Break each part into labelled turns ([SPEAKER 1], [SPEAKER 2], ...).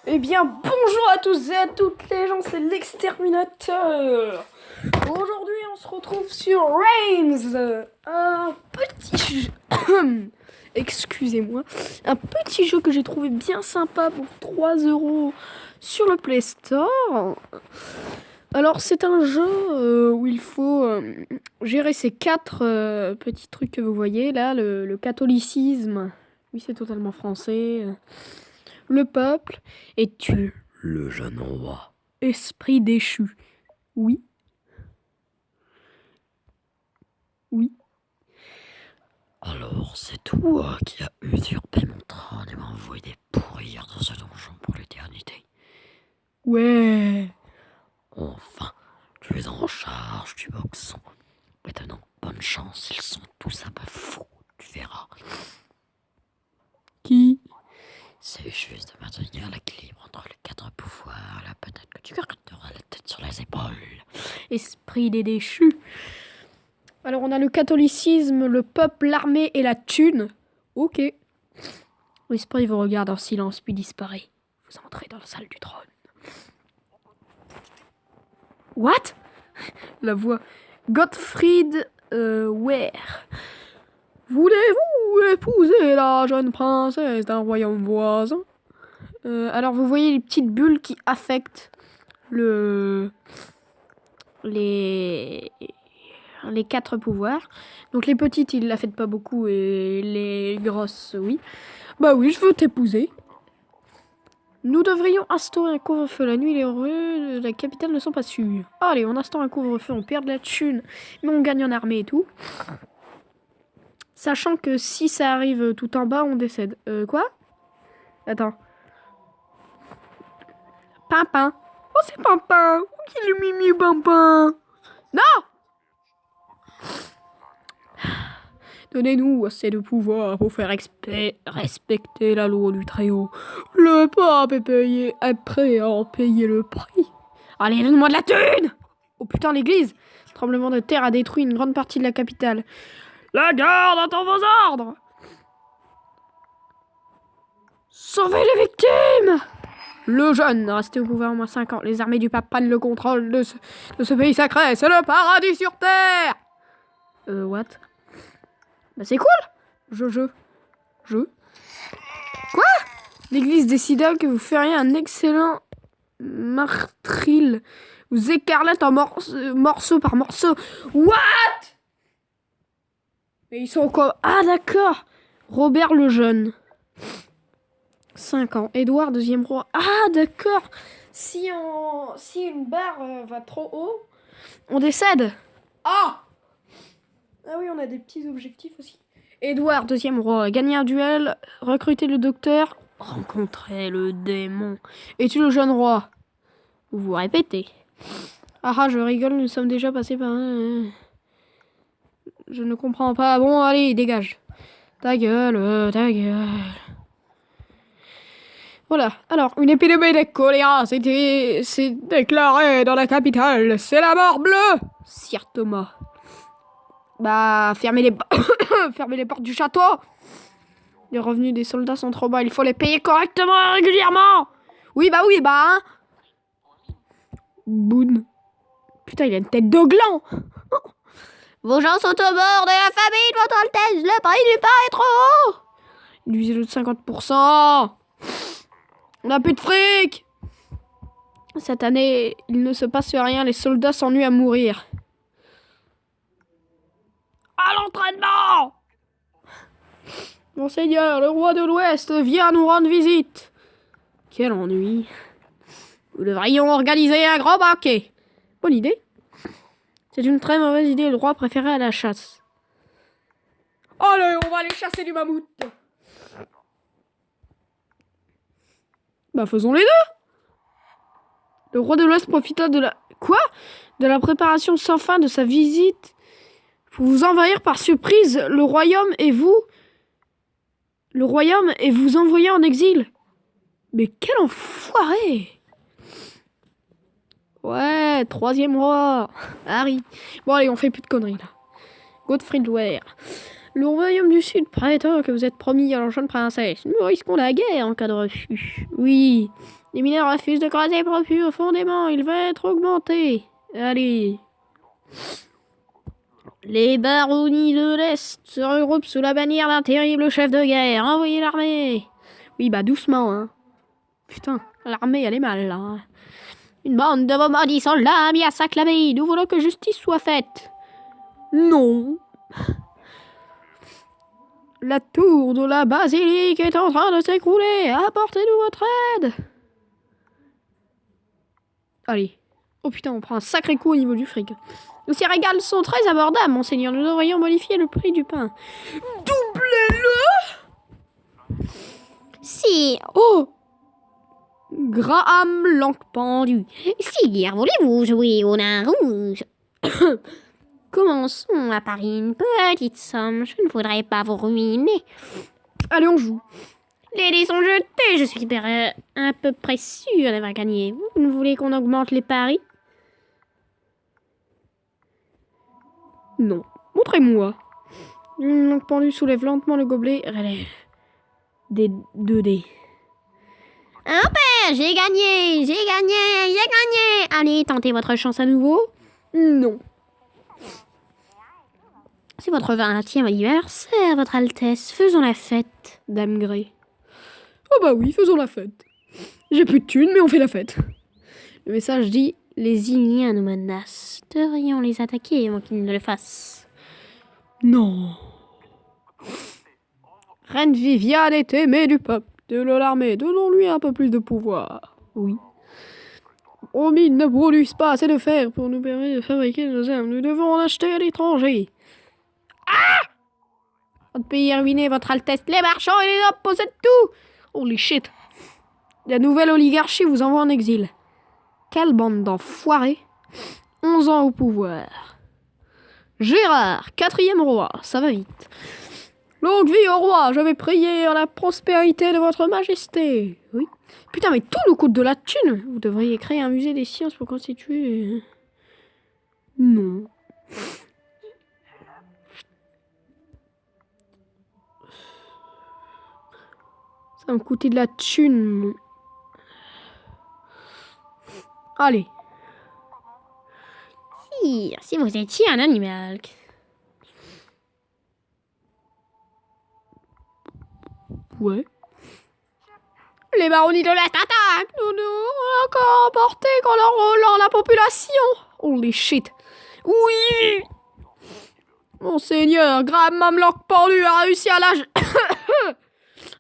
[SPEAKER 1] Eh bien, bonjour à tous et à toutes les gens, c'est l'exterminateur. Aujourd'hui, on se retrouve sur Reigns, un petit jeu, excusez-moi, un petit jeu que j'ai trouvé bien sympa pour 3 € sur le Play Store. Alors, c'est un jeu où il faut gérer ces 4 petits trucs que vous voyez là, le catholicisme, oui, c'est totalement français. Le peuple et tue le jeune roi. Esprit déchu. Oui. Oui.
[SPEAKER 2] Alors, c'est toi qui as usurpé mon trône et m'as envoyé des pourrières dans ce donjon pour l'éternité.
[SPEAKER 1] Ouais.
[SPEAKER 2] Enfin, tu es en charge du boxon. Maintenant, bonne chance, ils sont tous un peu fous, tu verras.
[SPEAKER 1] Qui?
[SPEAKER 2] C'est juste de maintenir l'équilibre entre les 4 pouvoirs. Là, peut-être que tu garderas la tête sur les épaules.
[SPEAKER 1] Esprit des déchus. Alors, on a le catholicisme, le peuple, l'armée et la thune. Ok. L'esprit vous regarde en silence puis disparaît. Vous entrez dans la salle du trône. What? La voix. Gottfried Ware. Voulez-vous épouser la jeune princesse d'un royaume voisin? Alors, vous voyez les petites bulles qui affectent les 4 pouvoirs. Donc, les petites, ils l'affectent pas beaucoup et les grosses, oui. Bah oui, je veux t'épouser. Nous devrions instaurer un couvre-feu la nuit. Les rues de la capitale ne sont pas sûres. Allez, on instaure un couvre-feu, on perd de la thune, mais on gagne en armée et tout. Sachant que si ça arrive tout en bas, on décède. Quoi? Attends. Pimpin. Oh, c'est Pimpin. Oh, qu'il est mimi, Pimpin. Non! Donnez-nous assez de pouvoir pour faire respecter la loi du Très-Haut. Le pape est prêt à en payer le prix. Allez, donne-moi de la thune! Oh putain, l'église! Tremblement de terre a détruit une grande partie de la capitale. La garde attend vos ordres! Sauvez les victimes! Le jeune, resté au pouvoir au moins 5 ans. Les armées du pape prennent le contrôle de ce pays sacré. C'est le paradis sur terre! What? Bah c'est cool! Je. Quoi? L'église décida que vous feriez un excellent martril. Vous écarlate en morceau par morceau. What? Mais ils sont quoi? Ah d'accord. Robert le Jeune. 5 ans. Édouard, deuxième roi. Ah d'accord. Si une barre va trop haut, on décède. Ah! Ah oui, on a des petits objectifs aussi. Édouard, deuxième roi. Gagner un duel. Recruter le docteur. Rencontrer le démon. Et tu le jeune roi. Vous répétez. Ah, je rigole, nous sommes déjà passés par un... Je ne comprends pas. Bon, allez, dégage. Ta gueule, ta gueule. Voilà. Alors, une épidémie de choléra c'est déclaré dans la capitale. C'est la mort bleue. Sire Thomas. Bah, fermez les, fermez les portes du château. Les revenus des soldats sont trop bas. Il faut les payer correctement et régulièrement. Oui, bah, hein. Boone. Putain, il a une tête de gland. Vos gens sont au bord de la famine, votre Altesse. Le prix du pain est trop haut. Il lui de 50%. On n'a plus de fric. Cette année, il ne se passe rien. Les soldats s'ennuient à mourir. À l'entraînement. Monseigneur, le roi de l'Ouest vient nous rendre visite. Quel ennui. Nous devrions organiser un grand banquet. Bonne idée. C'est une très mauvaise idée. Le roi préférait à la chasse. Allez, on va aller chasser du mammouth. Bah, faisons les deux. Le roi de l'Ouest profita de la... Quoi? De la préparation sans fin de sa visite pour vous envahir par surprise le royaume et vous envoyer en exil. Mais quel enfoiré! Ouais, troisième roi. Harry. Bon, allez, on fait plus de conneries, là. Gottfried Ware. Le royaume du Sud prétend que vous êtes promis à la jeune princesse. Nous risquons la guerre en cas de refus. Oui, les mineurs refusent de creuser profondément. Il va être augmenté. Allez. Les baronnies de l'Est se regroupent sous la bannière d'un terrible chef de guerre. Envoyez l'armée. Oui, bah doucement, hein. Putain, l'armée, elle est mal, là. Une bande de vos maudits soldats mis à s'acclamer. Nous voulons que justice soit faite. Non. La tour de la basilique est en train de s'écrouler. Apportez-nous votre aide. Allez. Oh putain, on prend un sacré coup au niveau du fric. Ces régales sont très abordables, monseigneur. Nous devrions modifier le prix du pain. Doublez-le. Si. Oh. Graham langue pendue. Sire, voulez-vous jouer au nain rouge? Commençons à parier une petite somme. Je ne voudrais pas vous ruiner. Allez, on joue. Les dés sont jetés. Je suis à peu près sûr d'avoir gagné. Vous voulez qu'on augmente les paris? Non. Montrez-moi. Langue pendue soulève lentement le gobelet. Relève. Des 2 dés. Un père, j'ai gagné. Allez, tentez votre chance à nouveau. Non. C'est votre 20e anniversaire, votre Altesse. Faisons la fête, Dame Grey. Oh bah oui, faisons la fête. J'ai plus de thunes, mais on fait la fête. Le message dit: les Iliens nous menacent. Devrions les attaquer avant qu'ils ne le fassent. Non. Reine Viviane est aimée du peuple, de l'armée. Donnons-lui un peu plus de pouvoir. Oui. Aux mines ne produisent pas assez de fer pour nous permettre de fabriquer nos armes. Nous devons en acheter à l'étranger. Ah! Votre pays est ruiné, votre Altesse. Les marchands et les nobles possèdent tout. Holy shit. La nouvelle oligarchie vous envoie en exil. Quelle bande d'enfoirés. 11 ans au pouvoir. Gérard, 4e roi. Ça va vite. Longue vie au roi. J'avais prié en la prospérité de votre majesté. Oui. Putain, mais tout nous coûte de la thune. Vous devriez créer un musée des sciences pour constituer... Non. Ça va me coûter de la thune. Allez. Si vous étiez un animal. Ouais. Les baronnies de l'Est attaquent. Nous ont encore emporté qu'en leur roulant la population. Holy shit. Oui. Monseigneur, Graham Mamlock pendu a réussi à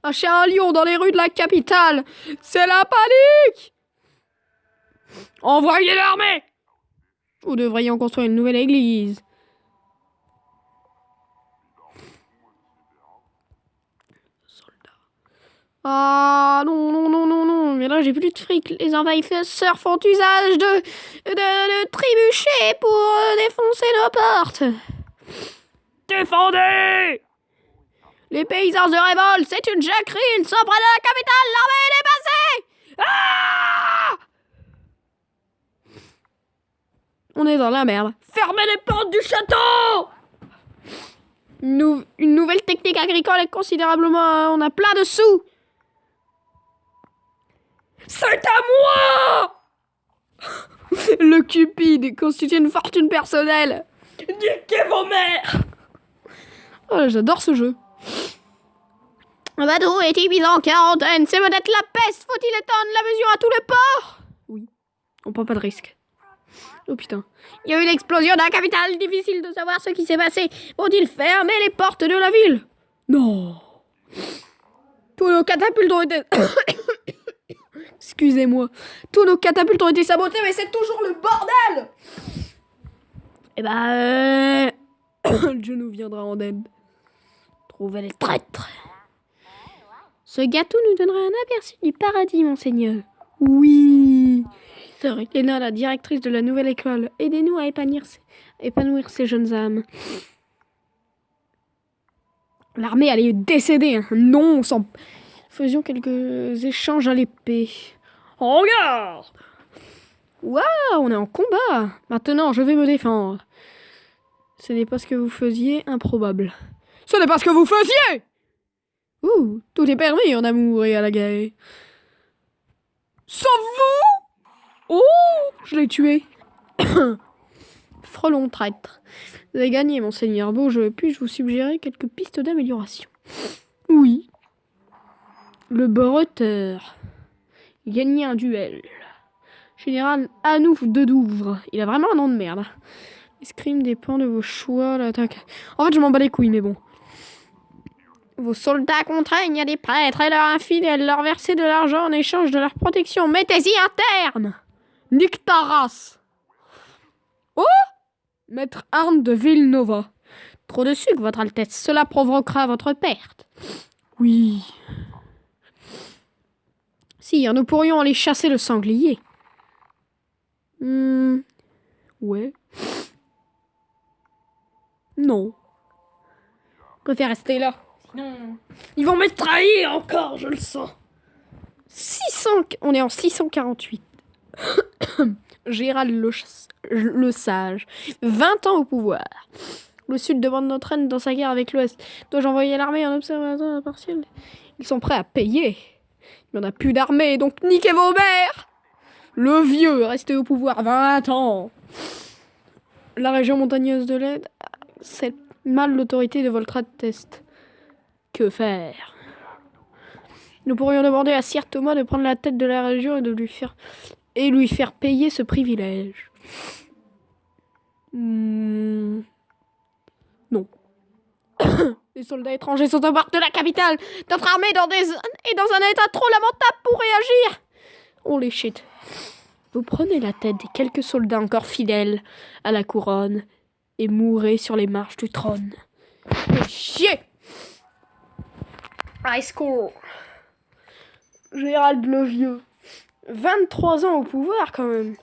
[SPEAKER 1] lâcher un lion dans les rues de la capitale. C'est la panique. Envoyez l'armée. Vous devriez en construire une nouvelle église. Ah non. Mais là, j'ai plus de fric. Les envahisseurs font usage de trébuchets pour défoncer nos portes. Défendez! Les paysans se révoltent. C'est une jacquerie. Ils sont près de la capitale. L'armée est dépassée. Ah! On est dans la merde. Fermez les portes du château! Une nouvelle technique agricole est considérablement... On a plein de sous. C'est à moi! Le cupide constitue une fortune personnelle. Niquez vos mères! Oh, j'adore ce jeu. Un bateau est mis en quarantaine. C'est peut-être la peste. Faut-il étendre la mesure à tous les ports? Oui. On prend pas de risque. Oh putain. Il y a eu l'explosion dans la capitale. Difficile de savoir ce qui s'est passé. Vont-ils fermer les portes de la ville? Non. Tous nos catapultes ont été... Excusez-moi. Tous nos catapultes ont été sabotés, mais c'est toujours le bordel. Eh ben... Dieu nous viendra en aide. Trouvez les traîtres. Ce gâteau nous donnera un aperçu du paradis, monseigneur. Oui. Sœur Helena, la directrice de la nouvelle école, aidez-nous à épanouir ces jeunes âmes. L'armée allait décéder. Hein. Non, sans... Faisions quelques échanges à l'épée. Regarde! Waouh, on est en combat. Maintenant, je vais me défendre. Ce n'est pas ce que vous faisiez, improbable. Ce n'est pas ce que vous faisiez! Ouh, tout est permis en amour et à la guerre. Sauf vous! Oh, je l'ai tué. Frelon traître. Vous avez gagné, monseigneur Beaujeu. Puis-je vous suggérer quelques pistes d'amélioration? Oui. Le bretteur. Gagner un duel. Général Anouf de Douvres. Il a vraiment un nom de merde. L'escrime dépend de vos choix. L'attaque. En fait, je m'en bats les couilles, mais bon. Vos soldats contraignent à des prêtres et leurs infidèles leur verser de l'argent en échange de leur protection. Mettez-y un terme! Nique ta race! Oh! Maître Arne de Villenova. Trop de sucre, votre Altesse. Cela provoquera votre perte. Oui. Sire, nous pourrions aller chasser le sanglier. Ouais. Non. Je préfère rester là. Sinon, ils vont me trahir encore, je le sens. 600... On est en 648. Gérald le Sage. 20 ans au pouvoir. Le Sud demande notre aide dans sa guerre avec l'Ouest. Dois-je envoyer l'armée en observateur partiel? Ils sont prêts à payer. Il n'y en a plus d'armée, donc niquez vos mères! Le vieux, resté au pouvoir 20 ans. La région montagneuse de l'Aide, c'est mal l'autorité de votre Altesse. Que faire? Nous pourrions demander à Sire Thomas de prendre la tête de la région et de lui faire payer ce privilège. Non. Les soldats étrangers sont au bord de la capitale. Notre armée est dans un état trop lamentable pour réagir. On les shit. Vous prenez la tête des quelques soldats encore fidèles à la couronne et mourrez sur les marches du trône. Chier! High score. Gérald le Vieux. 23 ans au pouvoir quand même.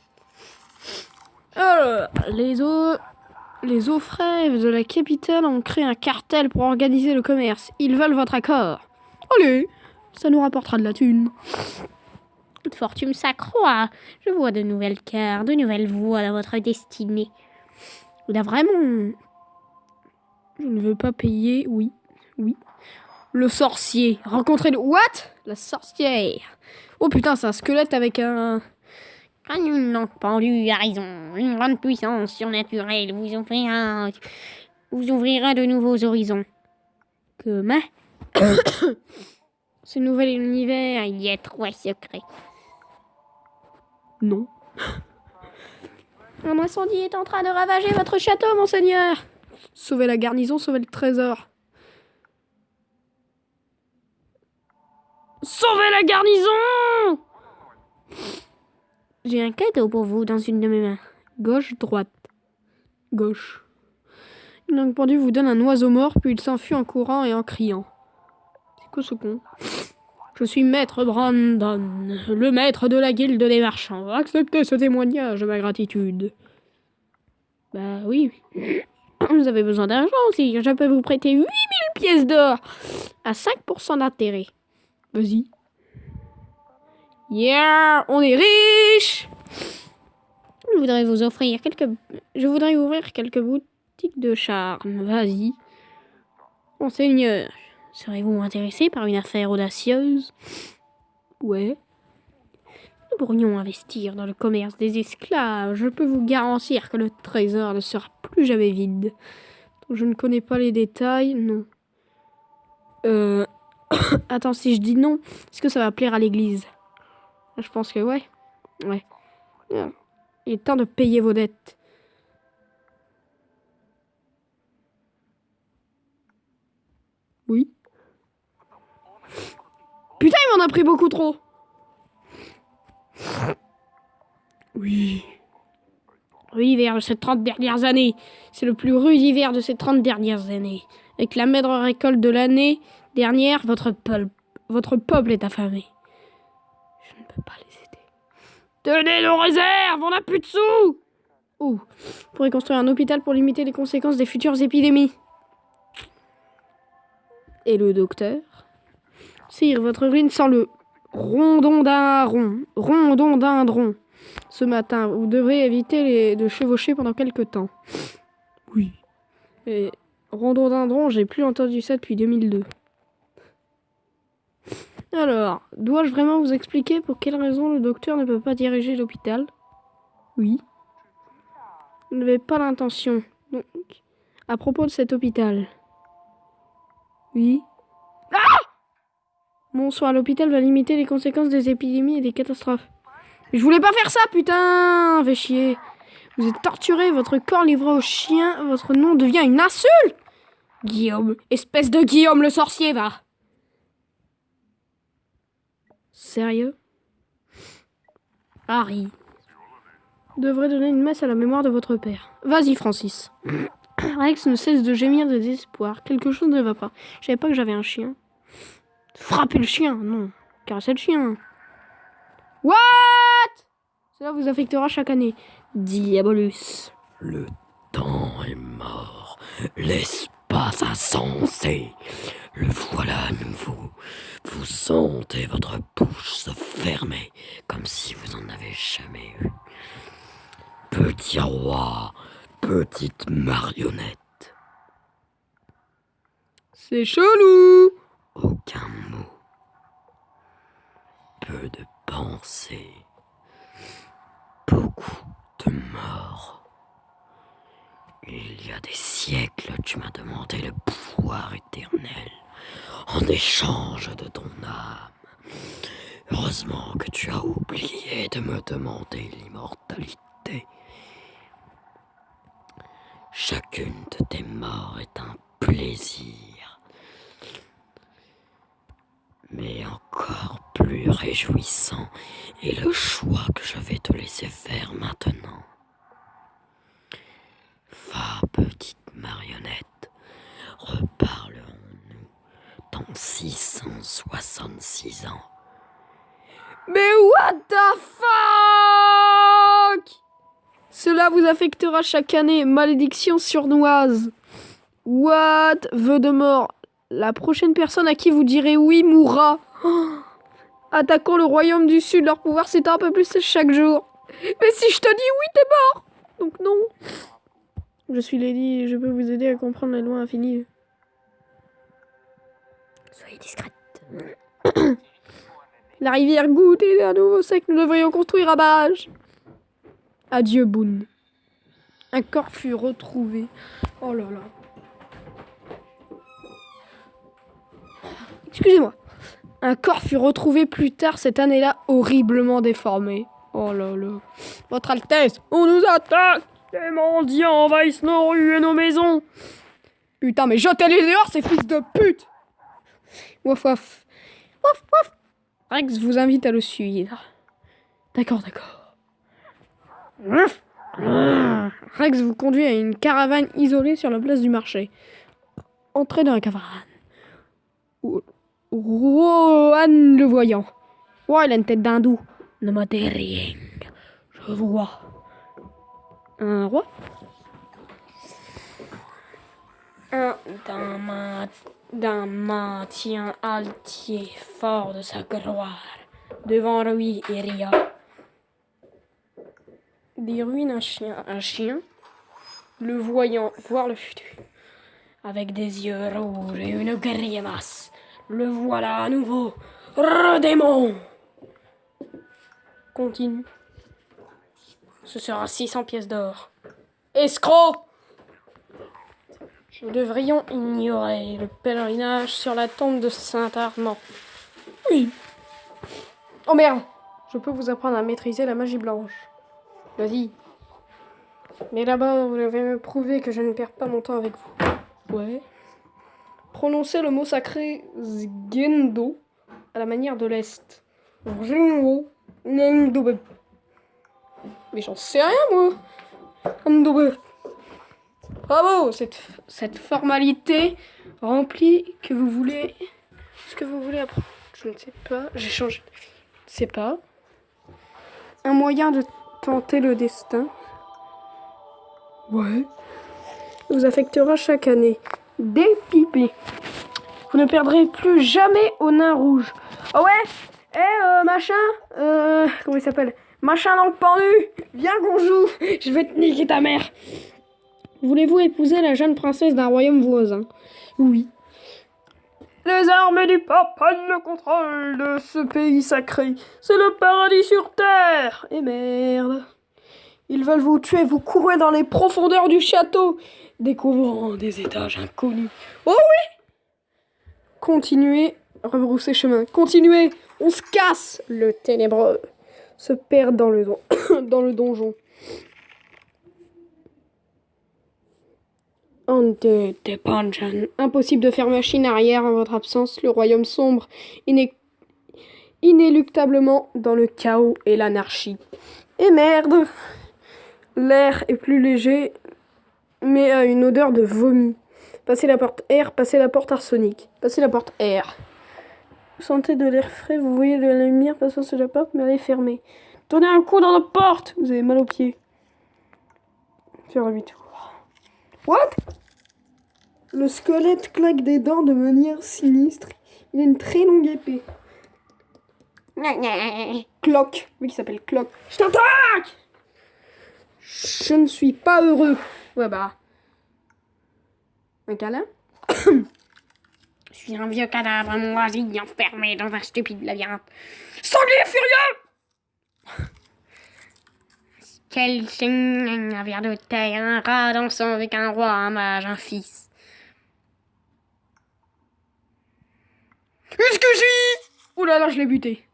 [SPEAKER 1] Alors, les eaux frèves de la capitale ont créé un cartel pour organiser le commerce. Ils veulent votre accord. Allez, ça nous rapportera de la thune.
[SPEAKER 3] Toute fortune s'accroît. Je vois de nouvelles cartes, de nouvelles voies dans votre destinée.
[SPEAKER 1] Il a vraiment... Je ne veux pas payer, oui. Le sorcier. Rencontrer le... What? La sorcière. Oh putain, c'est un squelette avec un...
[SPEAKER 3] Une langue pendue, a raison. Une grande puissance surnaturelle vous ouvrira de nouveaux horizons.
[SPEAKER 1] Comment? Ce nouvel univers,
[SPEAKER 3] Il y a 3 secrets.
[SPEAKER 1] Non.
[SPEAKER 3] Un incendie est en train de ravager votre château, monseigneur.
[SPEAKER 1] Sauver la garnison, sauver le trésor. Sauver la garnison!
[SPEAKER 3] J'ai un cadeau pour vous dans une de mes mains.
[SPEAKER 1] Gauche, droite. Gauche. Une langue pendue vous donne un oiseau mort, puis il s'enfuit en courant et en criant. C'est quoi ce con? Je suis maître Brandon, le maître de la guilde des marchands. Acceptez ce témoignage de ma gratitude. Bah oui. Vous avez besoin d'argent aussi. Je peux vous prêter 8000 pièces d'or à 5% d'intérêt. Vas-y. Yeah, on est riche.
[SPEAKER 3] Je voudrais ouvrir quelques boutiques de charme.
[SPEAKER 1] Vas-y.
[SPEAKER 3] Monseigneur, serez-vous intéressé par une affaire audacieuse?
[SPEAKER 1] Ouais.
[SPEAKER 3] Nous pourrions investir dans le commerce des esclaves.
[SPEAKER 1] Je peux vous garantir que le trésor ne sera plus jamais vide. Je ne connais pas les détails, non. Attends, si je dis non, est-ce que ça va plaire à l'église? Je pense que ouais. Ouais. Il est temps de payer vos dettes. Oui. Putain, il m'en a pris beaucoup trop. Oui.
[SPEAKER 3] Rude hiver de ces 30 dernières années. C'est le plus rude hiver de ces 30 dernières années. Avec la maigre récolte de l'année dernière, votre peuple est affamé.
[SPEAKER 1] Je ne peux pas les aider.
[SPEAKER 3] Tenez nos réserves, on n'a plus de sous.
[SPEAKER 1] Oh, on pourrait construire un hôpital pour limiter les conséquences des futures épidémies. Et le docteur? Sire, votre urine sent le rondon d'un dron. Ce matin, vous devrez éviter de chevaucher pendant quelque temps. Oui. Et
[SPEAKER 3] Rhododendron, j'ai plus entendu ça depuis 2002. Alors, dois-je vraiment vous expliquer pour quelle raison le docteur ne peut pas diriger l'hôpital? Oui. Vous n'avez pas l'intention. Donc, à propos de cet hôpital. Oui. Bonsoir, l'hôpital va limiter les conséquences des épidémies et des catastrophes. Mais je voulais pas faire ça, putain! Fait chier. Vous êtes torturé, votre corps livré aux chiens, votre nom devient une insulte! Guillaume, espèce de Guillaume le sorcier, va! Sérieux? Harry devrait donner une messe à la mémoire de votre père. Vas-y, Francis. Rex ne cesse de gémir de désespoir. Quelque chose ne va pas. Je savais pas que j'avais un chien. Frapper le chien, non. Caresser le chien. What? Cela vous affectera chaque année. Diabolus.
[SPEAKER 2] Le temps est mort. L'espace insensé. Le voilà à nouveau. Vous sentez votre bouche se fermer comme si vous en avez jamais eu. Petit roi, petite marionnette.
[SPEAKER 3] C'est chelou.
[SPEAKER 2] Aucun mot. Peu de pensées. Beaucoup de morts. Il y a des siècles, tu m'as demandé le pouvoir éternel en échange de ton âme. Heureusement que tu as oublié de me demander l'immortalité. Chacune de tes morts est un plaisir, mais encore plus réjouissant est le choix que je vais te laisser faire maintenant. Va, petite marionnette, reparlerons-nous dans 666 ans.
[SPEAKER 3] Mais what the fuck? Cela vous affectera chaque année. Malédiction sournoise. What? Vœu de mort. La prochaine personne à qui vous direz oui mourra. Oh. Attaquons le royaume du Sud. Leur pouvoir s'étend un peu plus chaque jour. Mais si je te dis oui, t'es mort. Donc non. Je suis Lady et je peux vous aider à comprendre la loi infinie.
[SPEAKER 2] Soyez discrète.
[SPEAKER 3] La rivière goutte et un nouveau sec, nous devrions construire à barrage. Adieu, Boone. Un corps fut retrouvé. Oh là là. Excusez-moi. Un corps fut retrouvé plus tard cette année-là, horriblement déformé. Oh là là. Votre Altesse, on nous attaque. Les mendiants envahissent nos rues et nos maisons. Putain, mais jetez-les dehors, ces fils de pute. Waf waf. Waf waf. Rex vous invite à le suivre. D'accord, d'accord. Rex vous conduit à une caravane isolée sur la place du marché. Entrez dans la caravane. Rohan le voyant. Ouais, il a une tête d'hindou. Ne me dis rien. Je vois. Un roi? D'un maintien altier, fort de sa gloire. Devant lui, Iria. Des ruines, un chien, le voyant voir le futur, avec des yeux rouges et une grimace, le voilà à nouveau, redémon. Continue. Ce sera 600 pièces d'or. Escroc! Nous devrions ignorer le pèlerinage sur la tombe de Saint-Armand. Oui. Oh merde! Je peux vous apprendre à maîtriser la magie blanche. Vas-y. Mais là-bas, vous devez me prouver que je ne perds pas mon temps avec vous. Ouais. Prononcez le mot sacré Zgendo à la manière de l'Est. Mais j'en sais rien, moi. Bravo, cette formalité remplie que vous voulez... Ce que vous voulez apprendre. Je ne sais pas. J'ai changé. Je ne sais pas. Un moyen de tenter le destin. Ouais. Vous affectera chaque année. Dépipé. Vous ne perdrez plus jamais au nain rouge. Ah ouais? Machin. Comment il s'appelle? Machin langue pendue. Viens qu'on joue. Je vais te niquer ta mère. Voulez-vous épouser la jeune princesse d'un royaume voisin? Oui.
[SPEAKER 1] Les armées du pape prennent le contrôle de ce pays sacré. C'est le paradis sur terre. Et merde. Ils veulent vous tuer, vous courez dans les profondeurs du château, découvrant des étages inconnus. Oh oui!
[SPEAKER 3] Continuez, rebroussez chemin. Continuez, on se casse. Le ténébreux se perd dans le, dans le donjon. Haunted Dungeon. Impossible de faire machine arrière en votre absence. Le royaume sombre, inéluctablement dans le chaos et l'anarchie. Et merde! L'air est plus léger, mais a une odeur de vomi. Passez la porte R, passez la porte arsenic. Passez la porte R. Vous sentez de l'air frais, vous voyez de la lumière passant sur la porte, mais elle est fermée. Donnez un coup dans la porte! Vous avez mal aux pieds. Faire demi-tour. What? Le squelette claque des dents de manière sinistre. Il a une très longue épée. Cloque. Oui, qui s'appelle Cloque. Je t'attaque! Je ne suis pas heureux. Ouais, bah. Un câlin?
[SPEAKER 4] Je suis un vieux cadavre moisi enfermé dans un stupide labyrinthe.
[SPEAKER 1] Sanglier furieux!
[SPEAKER 4] Quel signe, un verre de thé, un rat dansant avec un roi, un mage, un fils.
[SPEAKER 1] Est-ce que j'ai... Ouh là là, je l'ai buté.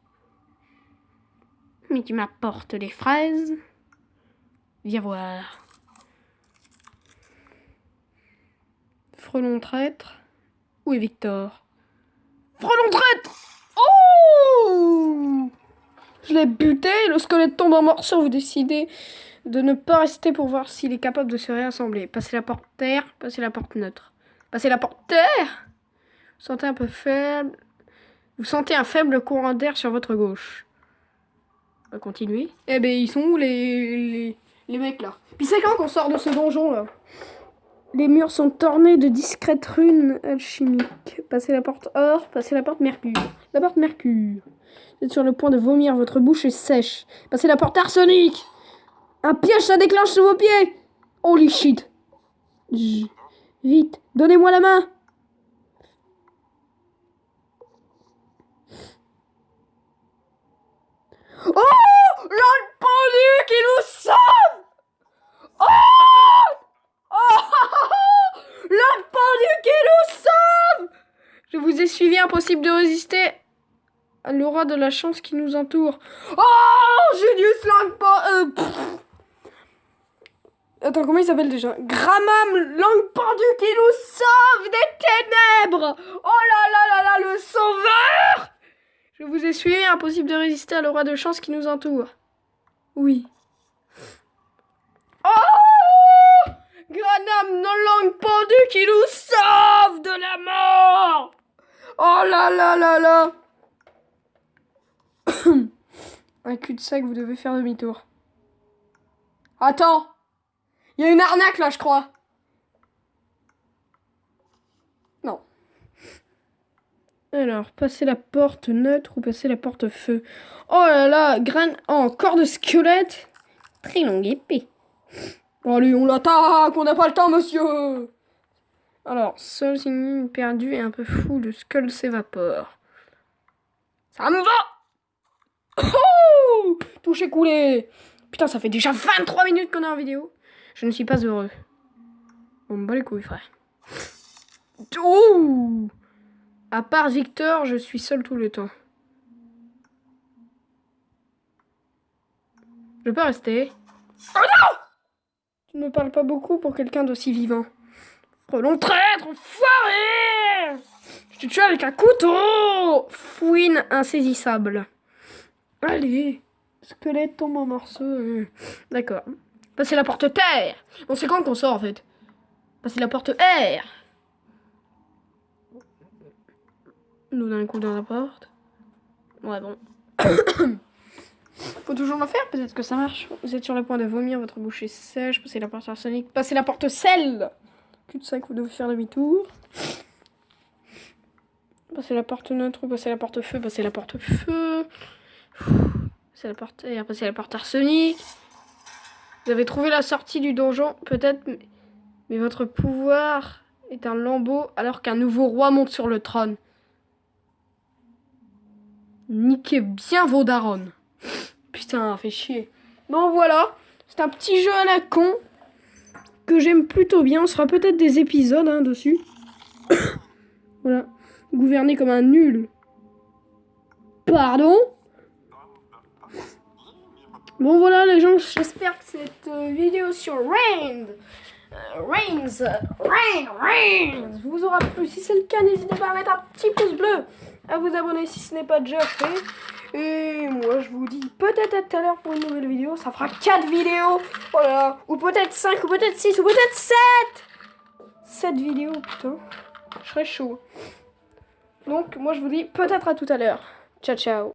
[SPEAKER 4] Mais tu m'apportes des fraises. Viens voir.
[SPEAKER 3] Frelon traître. Où est Victor?
[SPEAKER 1] Frelon traître! Oh!
[SPEAKER 3] Je l'ai buté, le squelette tombe en morceaux. Vous décidez de ne pas rester pour voir s'il est capable de se réassembler. Passez la porte terre, passez la porte neutre. Passez la porte terre! Vous sentez un peu faible. Vous sentez un faible courant d'air sur votre gauche. On va continuer. Eh ben, ils sont où les mecs là? Puis c'est quand qu'on sort de ce donjon là? Les murs sont ornés de discrètes runes alchimiques. Passez la porte or, passez la porte mercure. La porte mercure. Vous êtes sur le point de vomir, votre bouche est sèche. Passez la porte arsenic. Un piège, ça déclenche sous vos pieds. Holy shit. Vite, donnez-moi la main.
[SPEAKER 1] Oh! L'homme pendu qui nous sauve! Oh! Oh! L'homme pendu qui nous sauve!
[SPEAKER 3] Je vous ai suivi, impossible de résister à l'aura de la chance qui nous entoure. Oh! Genius langue Attends, comment il s'appelle déjà? Gramam, langue pendue qui nous sauve des ténèbres! Oh là là là là, le sauveur! Je vous ai suivi, impossible de résister à l'aura de chance qui nous entoure. Oui.
[SPEAKER 1] Oh! Granam, nos langues pendues qui nous sauve de la mort! Oh là là là là!
[SPEAKER 3] Un cul-de-sac, vous devez faire demi-tour. Attends! Il y a une arnaque là, je crois. Non. Alors, passez la porte neutre ou passez la porte feu. Oh là là, corps de squelette. Très longue épée. Allez, on l'attaque, on n'a pas le temps, monsieur. Alors, seul signe perdu et un peu fou, le skull s'évapore.
[SPEAKER 1] Ça me va!
[SPEAKER 3] Oh! Touché coulé. Putain, ça fait déjà 23 minutes qu'on est en vidéo. Je ne suis pas heureux. On me bat les couilles, frère. Oh! À part Victor, je suis seul tout le temps. Je peux rester.
[SPEAKER 1] Oh non!
[SPEAKER 3] Tu ne me parles pas beaucoup pour quelqu'un d'aussi vivant.
[SPEAKER 1] Frelon traître, enfoiré!
[SPEAKER 3] Je te tue avec un couteau! Fouine insaisissable. Allez, squelette tombe en morceaux. D'accord. Passez la porte terre. Bon, c'est quand qu'on sort en fait? Passez la porte R. Nous donne un coup dans la porte. Ouais, bon. Faut toujours le faire, peut-être que ça marche. Vous êtes sur le point de vomir, votre bouche est sèche. Passez la porte arsenic. Passez la porte sel. Cul-de-sac, vous devez faire demi-tour. Passez la porte neutre, passez la porte feu, passez la porte feu. Passez la porte air, passez la porte arsenic. Vous avez trouvé la sortie du donjon, peut-être. Mais votre pouvoir est un lambeau alors qu'un nouveau roi monte sur le trône. Niquez bien vos darons. Putain, fait chier. Bon voilà, c'est un petit jeu à la con que j'aime plutôt bien. On sera peut-être des épisodes dessus. Voilà. Gouverner comme un nul. Pardon? Bon voilà les gens, j'espère que cette vidéo sur Reigns vous aura plu. Si c'est le cas, n'hésitez pas à mettre un petit pouce bleu, à vous abonner si ce n'est pas déjà fait. Et moi je vous dis peut-être à tout à l'heure pour une nouvelle vidéo. Ça fera 4 vidéos. Voilà. Ou peut-être 5, ou peut-être 6, ou peut-être 7. 7 vidéos, putain. Je serais chaud. Donc moi je vous dis peut-être à tout à l'heure. Ciao ciao.